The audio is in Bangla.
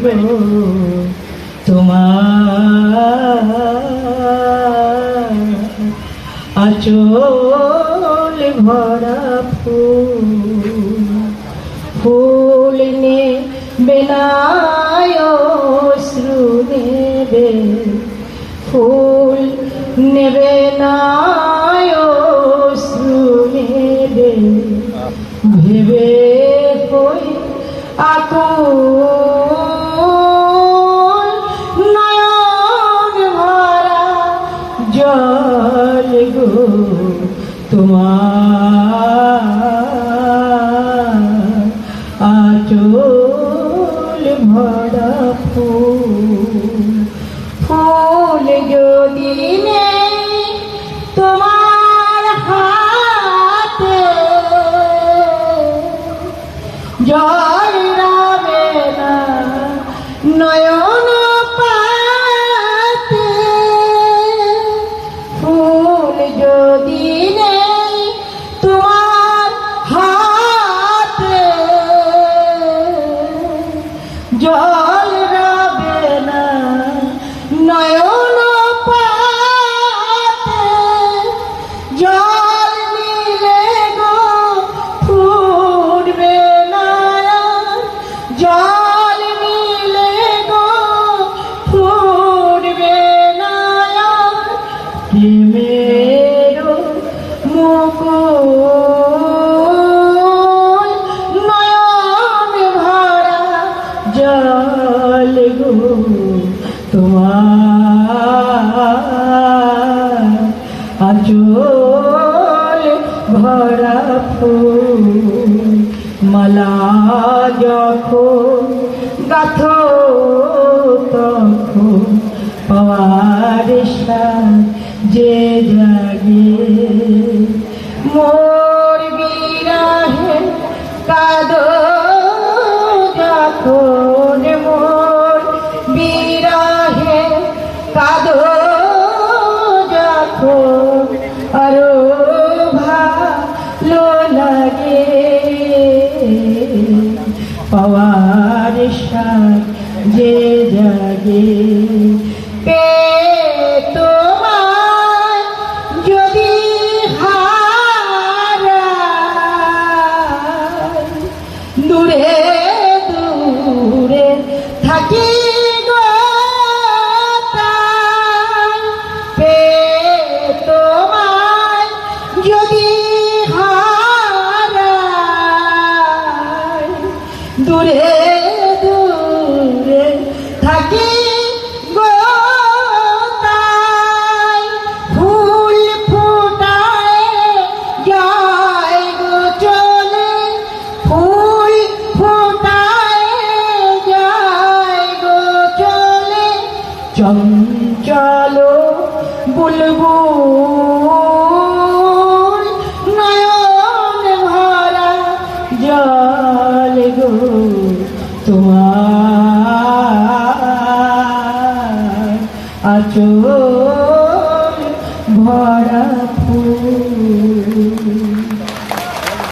গো তোমার আঁচল ভরা ফুল নেবে না অশ্রু নেবে ফুল নেবে না অশ্রু নেবে ভেবে কই আকুল নয়ন ভরা জল গো তোমার আঁচল ভরা ফুল যদি নেই তোমার হাতে জল রাবে না নয়ন পাতে ফুল যদি নেই তোমার হাতে জল রাবে না নয়ন পাতে জল নিলে গো ফুটবে না জল নিলে গো ফুটবে না প্রেমের মুকুল নয়ন ভরা জল গো তোমার আঁচল ভরা ফুল মালা যখন গাথো তখন পাওয়ার যে জাগে মোর বিরহে কাঁদো যখন মোর বিরহে কাঁদো যখন আরো ভালো লাগে পাওয়ার যে জাগে তোমায় যদি হারাই দূরে দূরে থাকি গো তোমায় যদি হারাই দূরে দূরে থাকি গো তাই ফুল ফুটায় যায় গো চলে ফুল ফুটায় যায় গো চলে চঞ্চল বুলবুল নয়ন ভরা জল গো তোমার আঁচল